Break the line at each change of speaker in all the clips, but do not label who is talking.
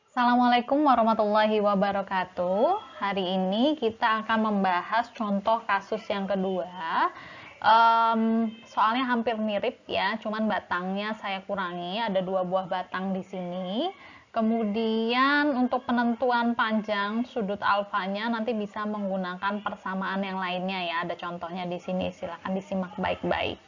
Assalamualaikum warahmatullahi wabarakatuh. Hari ini kita akan membahas contoh kasus yang kedua. Soalnya hampir mirip ya, cuman batangnya saya kurangi. Ada 2 buah batang di sini. Kemudian untuk penentuan panjang sudut alfanya nanti bisa menggunakan persamaan yang lainnya ya. Ada contohnya di sini. Silakan disimak baik-baik.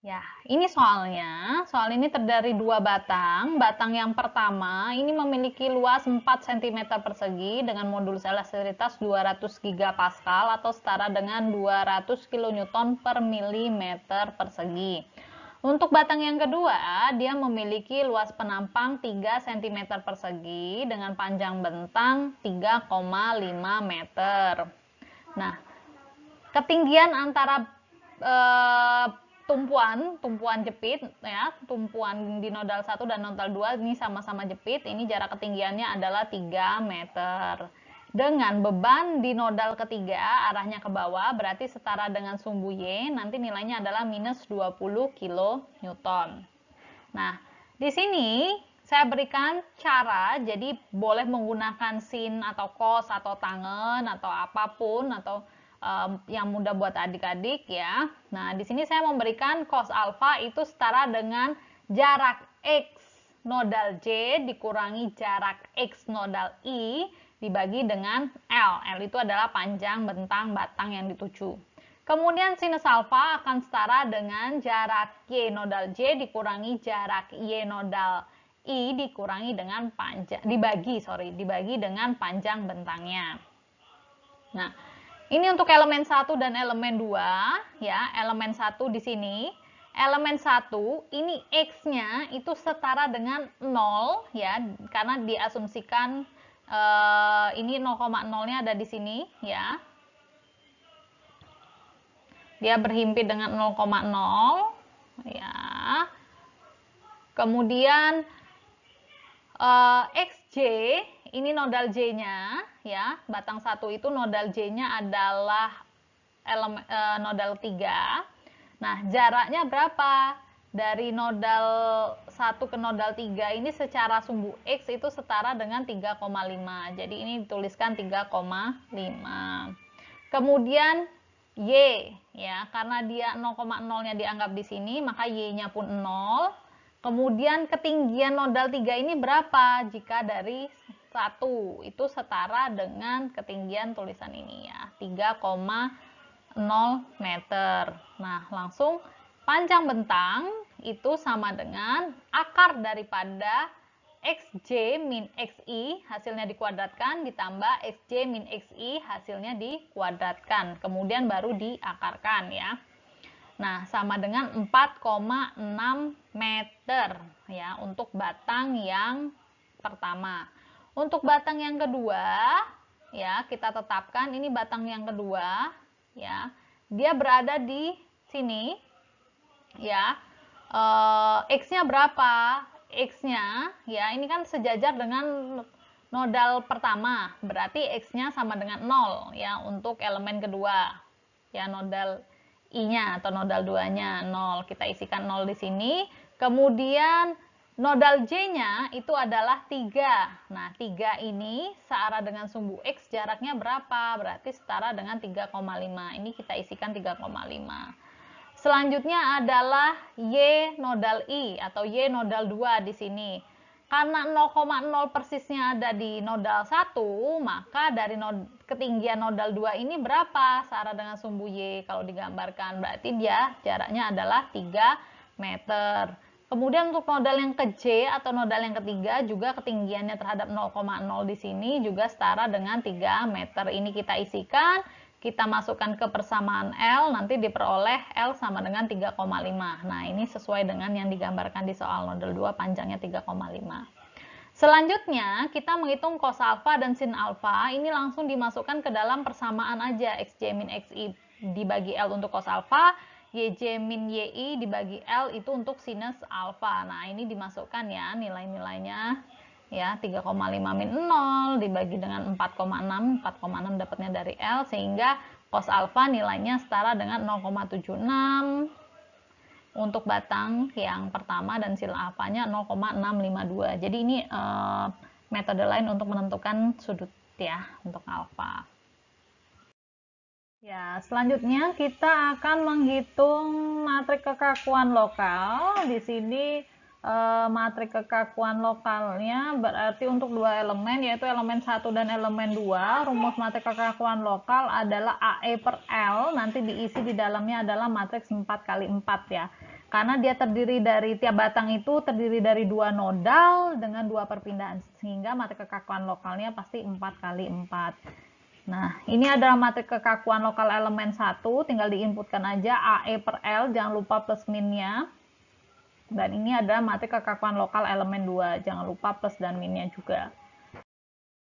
Ya, ini soalnya. Soal ini terdiri 2 batang. Batang yang pertama ini memiliki luas 4 cm persegi dengan modulus elastisitas 200 gigapascal atau setara dengan 200 kN per milimeter persegi. Untuk batang yang kedua, dia memiliki luas penampang 3 cm persegi dengan panjang bentang 3,5 meter. Nah, ketinggian antara tumpuan jepit ya, tumpuan di nodal 1 dan nodal 2 ini sama-sama jepit, ini jarak ketinggiannya adalah 3 meter. Dengan beban di nodal ketiga arahnya ke bawah berarti setara dengan sumbu Y, nanti nilainya adalah minus 20 kN. Nah, di sini saya berikan cara, jadi boleh menggunakan sin atau cos atau tangen atau apapun atau yang mudah buat adik-adik ya. Nah, di sini saya memberikan cos alfa itu setara dengan jarak X nodal J dikurangi jarak X nodal I dibagi dengan L. L itu adalah panjang bentang batang yang dituju. Kemudian sinus alfa akan setara dengan jarak Y nodal J dikurangi jarak Y nodal I dikurangi dengan dibagi dengan panjang bentangnya. Nah, ini untuk elemen 1 dan elemen 2 ya. Elemen 1 di sini, elemen 1 ini X-nya itu setara dengan 0 ya, karena diasumsikan ini 0,0-nya ada di sini ya. Dia berhimpit dengan 0,0 ya. Kemudian XJ ini nodal J-nya ya, batang 1 itu nodal J-nya adalah nodal 3. Nah, jaraknya berapa? Dari nodal 1 ke nodal 3 ini secara sumbu X itu setara dengan 3,5. Jadi ini dituliskan 3,5. Kemudian Y ya, karena dia 0,0-nya dianggap di sini, maka Y-nya pun 0. Kemudian ketinggian nodal 3 ini berapa? Jika dari 1 itu setara dengan ketinggian tulisan ini ya, 3,0 meter. Nah, langsung panjang bentang itu sama dengan akar daripada XJ min XI hasilnya dikuadratkan ditambah XJ min XI hasilnya dikuadratkan. Kemudian baru diakarkan ya. Nah, sama dengan 4,6 meter ya untuk batang yang pertama. Untuk batang yang kedua ya, kita tetapkan ini batang yang kedua ya. Dia berada di sini ya. X-nya berapa? X-nya ya, ini kan sejajar dengan nodal pertama. Berarti X-nya sama dengan 0 ya untuk elemen kedua. Ya, nodal I-nya atau nodal 2-nya 0. Kita isikan 0 di sini. Kemudian nodal J-nya itu adalah 3. Nah, 3 ini searah dengan sumbu X jaraknya berapa? Berarti setara dengan 3,5. Ini kita isikan 3,5. Selanjutnya adalah Y nodal I atau Y nodal 2 di sini. Karena 0,0 persisnya ada di nodal 1, maka dari ketinggian nodal 2 ini berapa? Searah dengan sumbu Y kalau digambarkan. Berarti dia jaraknya adalah 3 meter. Kemudian untuk nodal yang ke J atau nodal yang ketiga juga ketinggiannya terhadap 0,0 di sini juga setara dengan 3 meter. Ini kita isikan, kita masukkan ke persamaan L, nanti diperoleh L sama dengan 3,5. Nah, ini sesuai dengan yang digambarkan di soal nodal 2, panjangnya 3,5. Selanjutnya, kita menghitung cos alfa dan sin alfa. Ini langsung dimasukkan ke dalam persamaan aja. XJ min XI dibagi L untuk cos alfa, YJ min YI dibagi L itu untuk sinus alfa. Nah, ini dimasukkan ya nilai-nilainya. Ya, 3,5 min 0 dibagi dengan 4,6 dapatnya dari L, sehingga cos alfa nilainya setara dengan 0,76 untuk batang yang pertama dan sila alfanya 0,652. Jadi ini metode lain untuk menentukan sudut ya untuk alfa. Ya, selanjutnya kita akan menghitung matriks kekakuan lokal. Di sini matriks kekakuan lokalnya berarti untuk dua elemen, yaitu elemen 1 dan elemen 2. Rumus matriks kekakuan lokal adalah AE per L, nanti diisi di dalamnya adalah matriks 4 kali 4 ya. Karena dia terdiri dari, tiap batang itu terdiri dari dua nodal dengan dua perpindahan, sehingga matriks kekakuan lokalnya pasti 4 kali 4. Nah, ini adalah matriks kekakuan lokal elemen 1, tinggal diinputkan aja AE per L, jangan lupa plus minnya. Dan ini adalah matriks kekakuan lokal elemen 2, jangan lupa plus dan minnya juga.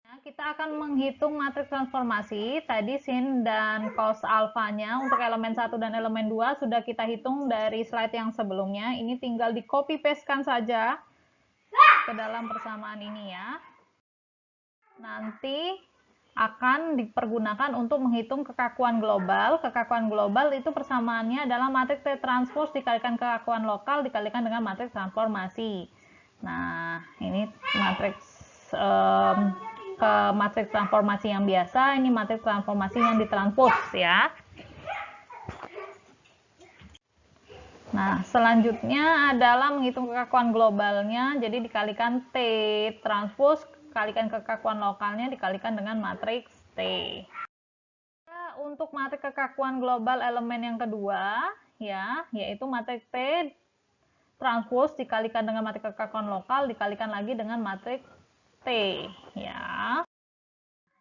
Nah, kita akan menghitung matriks transformasi. Tadi sin dan cos alfanya untuk elemen 1 dan elemen 2 sudah kita hitung dari slide yang sebelumnya. Ini tinggal di copy paste-kan saja ke dalam persamaan ini ya. Nanti akan dipergunakan untuk menghitung kekakuan global. Kekakuan global itu persamaannya adalah matriks T transpose dikalikan kekakuan lokal dikalikan dengan matriks transformasi. Nah, ini matriks ke matriks transformasi yang biasa, ini matriks transformasi yang ditranspose ya. Nah, selanjutnya adalah menghitung kekakuan globalnya, jadi dikalikan T transpose kalikan kekakuan lokalnya dikalikan dengan matriks T. Untuk matriks kekakuan global elemen yang kedua ya, yaitu matriks T transpose dikalikan dengan matriks kekakuan lokal dikalikan lagi dengan matriks T ya.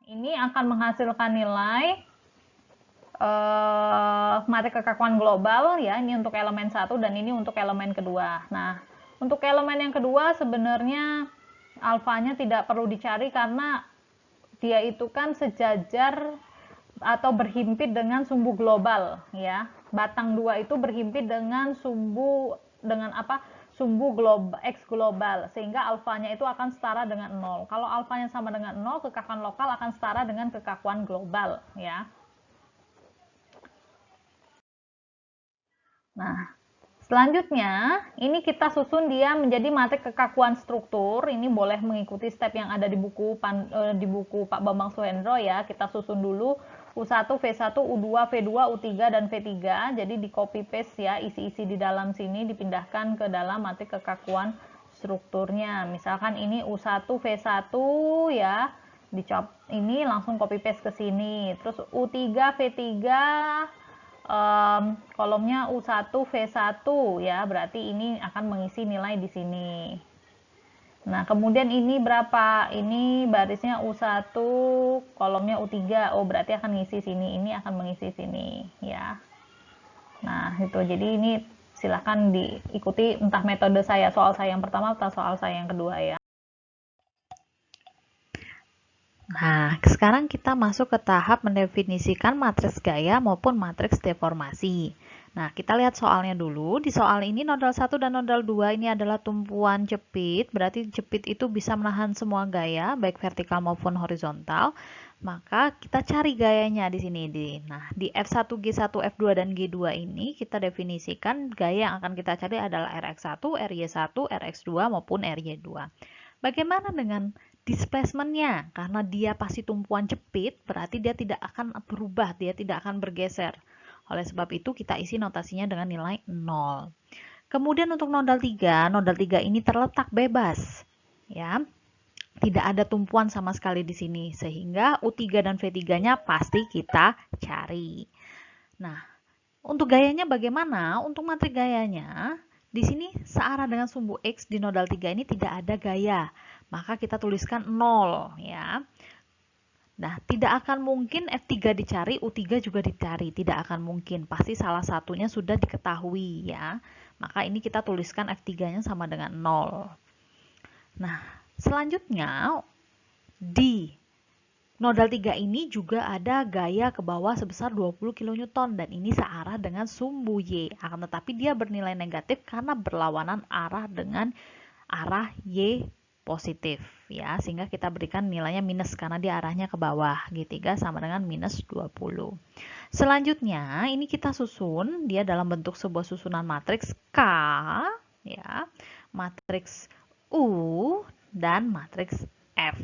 Ini akan menghasilkan nilai matriks kekakuan global ya, ini untuk elemen 1 dan ini untuk elemen kedua. Nah, untuk elemen yang kedua sebenarnya alfanya tidak perlu dicari karena dia itu kan sejajar atau berhimpit dengan sumbu global ya. Batang 2 itu berhimpit dengan sumbu global X global, sehingga alfanya itu akan setara dengan 0. Kalau alfanya sama dengan 0, kekakuan lokal akan setara dengan kekakuan global ya. Nah, selanjutnya, ini kita susun dia menjadi matriks kekakuan struktur. Ini boleh mengikuti step yang ada di buku Pak Bambang Suhendro ya. Kita susun dulu U1, V1, U2, V2, U3, dan V3. Jadi di copy paste ya, isi-isi di dalam sini dipindahkan ke dalam matriks kekakuan strukturnya. Misalkan ini U1, V1 ya. Dicop ini langsung copy paste ke sini. Terus U3, V3 kolomnya U1 V1 ya, berarti ini akan mengisi nilai di sini. Nah, kemudian ini berapa? Ini barisnya U1, kolomnya U3. Oh, berarti akan ngisi sini. Ini akan mengisi sini ya. Nah, itu. Jadi ini silakan diikuti entah metode saya, soal saya yang pertama atau soal saya yang kedua ya. Nah, sekarang kita masuk ke tahap mendefinisikan matriks gaya maupun matriks deformasi. Nah, kita lihat soalnya dulu. Di soal ini nodal 1 dan nodal 2 ini adalah tumpuan jepit. Berarti jepit itu bisa menahan semua gaya, baik vertikal maupun horizontal. Maka kita cari gayanya di sini. Nah, di F1, G1, F2, dan G2 ini kita definisikan gaya yang akan kita cari adalah Rx1, Ry1, Rx2 maupun Ry2. Bagaimana dengan displacementnya? Karena dia pasti tumpuan jepit, berarti dia tidak akan berubah, dia tidak akan bergeser. Oleh sebab itu kita isi notasinya dengan nilai 0. Kemudian untuk nodal 3 ini terletak bebas. Ya. Tidak ada tumpuan sama sekali di sini, sehingga U3 dan V3-nya pasti kita cari. Nah, untuk gayanya bagaimana? Untuk matriks gayanya, di sini searah dengan sumbu X di nodal 3 ini tidak ada gaya. Maka kita tuliskan 0 ya. Nah, tidak akan mungkin F3 dicari, U3 juga dicari. Tidak akan mungkin. Pasti salah satunya sudah diketahui ya. Maka ini kita tuliskan F3-nya sama dengan 0. Nah, selanjutnya di nodal 3 ini juga ada gaya ke bawah sebesar 20 kN dan ini searah dengan sumbu Y. Akan tetapi dia bernilai negatif karena berlawanan arah dengan arah Y positif ya, sehingga kita berikan nilainya minus karena dia arahnya ke bawah. G3 sama dengan minus 20. Selanjutnya ini kita susun dia dalam bentuk sebuah susunan matriks K ya, matriks U dan matriks F.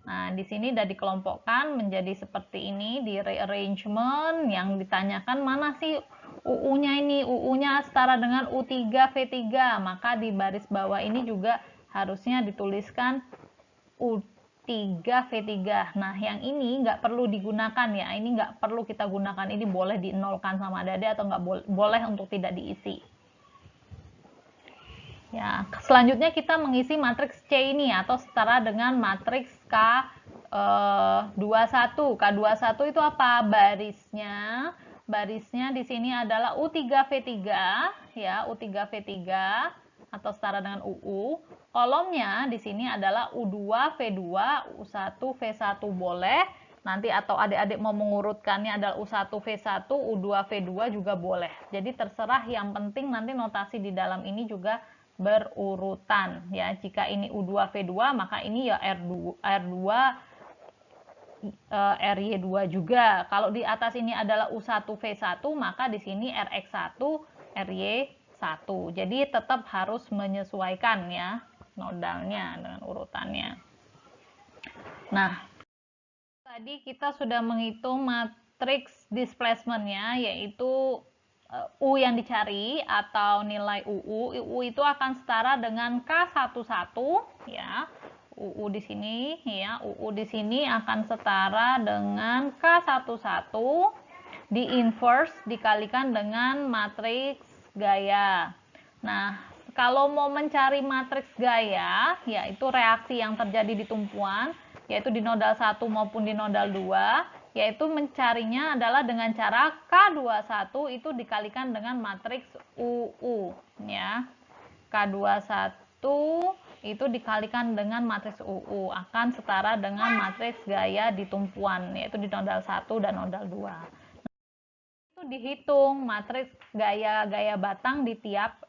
Nah, di sini sudah dikelompokkan menjadi seperti ini di rearrangement. Yang ditanyakan mana sih UU-nya ini? UU-nya setara dengan U3 V3. Maka di baris bawah ini juga harusnya dituliskan U3 V3. Nah, yang ini nggak perlu digunakan ya. Ini nggak perlu kita gunakan. Ini boleh dinolkan sama adik-adik atau nggak boleh untuk tidak diisi. Ya, selanjutnya kita mengisi matriks C ini atau setara dengan matriks K21. K21 itu apa? Barisnya di sini adalah U3V3 ya, U3V3 atau setara dengan UU. Kolomnya di sini adalah U2V2, U1V1 boleh. Nanti atau adik-adik mau mengurutkannya adalah U1V1, U2V2 juga boleh. Jadi terserah, yang penting nanti notasi di dalam ini juga berurutan ya. Jika ini U2V2 maka ini ya R2 RY2 juga. Kalau di atas ini adalah U1V1 maka di sini RX1 RY1. Jadi tetap harus menyesuaikan ya nodalnya dengan urutannya. Nah, tadi kita sudah menghitung matriks displacement-nya, yaitu U yang dicari atau nilai UU itu akan setara dengan K11 ya. UU di sini ya, UU di sini akan setara dengan K11 di inverse dikalikan dengan matriks gaya. Nah, kalau mau mencari matriks gaya, yaitu reaksi yang terjadi di tumpuan, yaitu di nodal 1 maupun di nodal 2, yaitu mencarinya adalah dengan cara K21 itu dikalikan dengan matriks UU ya. K21 itu dikalikan dengan matriks UU akan setara dengan matriks gaya di tumpuan, yaitu di nodal 1 dan nodal 2. Itu dihitung matriks gaya batang di tiap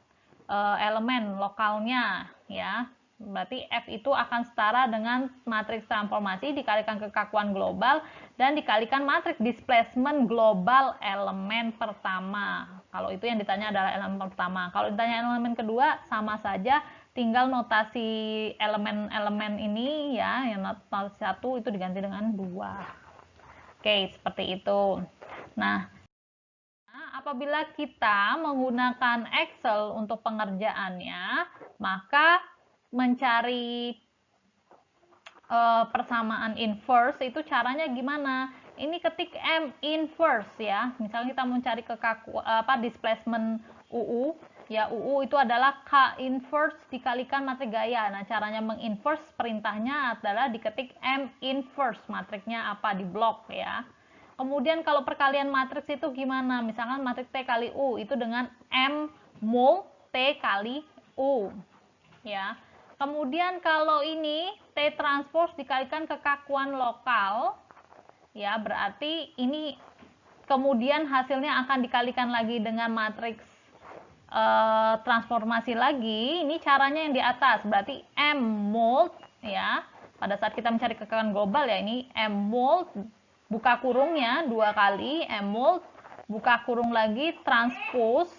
elemen lokalnya ya. Berarti F itu akan setara dengan matriks transformasi dikalikan kekakuan global dan dikalikan matriks displacement global elemen pertama. Kalau itu yang ditanya adalah elemen pertama. Kalau ditanya elemen kedua sama saja, tinggal notasi elemen-elemen ini ya, yang notasi 1 itu diganti dengan 2. Oke, seperti itu. Nah, apabila kita menggunakan Excel untuk pengerjaannya, maka mencari persamaan inverse itu caranya gimana? Ini ketik M inverse ya. Misalnya kita mencari displacement UU, ya UU itu adalah K inverse dikalikan matriks gaya. Nah, caranya menginverse perintahnya adalah diketik M inverse, matriksnya apa di blok ya. Kemudian kalau perkalian matriks itu gimana? Misalkan matriks T kali U itu dengan M mol T kali U ya. Kemudian kalau ini T transpose dikalikan kekakuan lokal ya, berarti ini kemudian hasilnya akan dikalikan lagi dengan matriks transformasi lagi. Ini caranya yang di atas, berarti M mol ya. Pada saat kita mencari kekakuan global ya, ini M mol buka kurungnya 2 kali, M mol buka kurung lagi transpose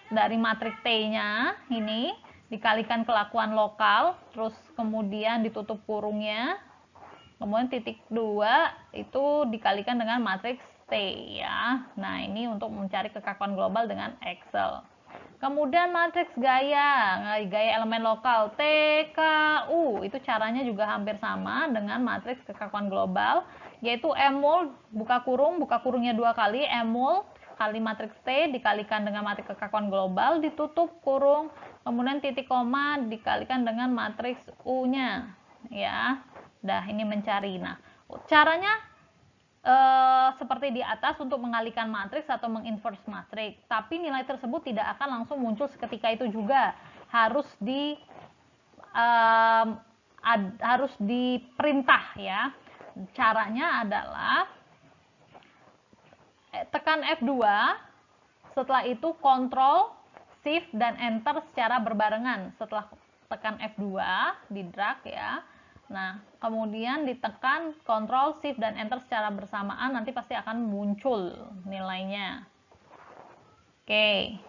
dari matriks T-nya ini dikalikan kelakuan lokal, terus kemudian ditutup kurungnya, kemudian titik 2 itu dikalikan dengan matriks T ya. Nah, ini untuk mencari kekakuan global dengan Excel. Kemudian matriks gaya elemen lokal TKU itu caranya juga hampir sama dengan matriks kekakuan global, yaitu M mol buka kurungnya 2 kali, M mol kali matriks T dikalikan dengan matriks kekakuan global, ditutup kurung, kemudian titik koma dikalikan dengan matriks U-nya ya. Dah, ini mencari. Nah, caranya seperti di atas untuk mengalihkan matriks atau menginverse matriks, tapi nilai tersebut tidak akan langsung muncul seketika itu juga, harus diperintah ya. Caranya adalah tekan F2, setelah itu kontrol Shift dan Enter secara berbarengan setelah tekan F2 di drag ya. Nah, kemudian ditekan Ctrl Shift dan Enter secara bersamaan, nanti pasti akan muncul nilainya. Oke.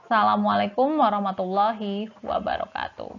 Assalamualaikum warahmatullahi wabarakatuh.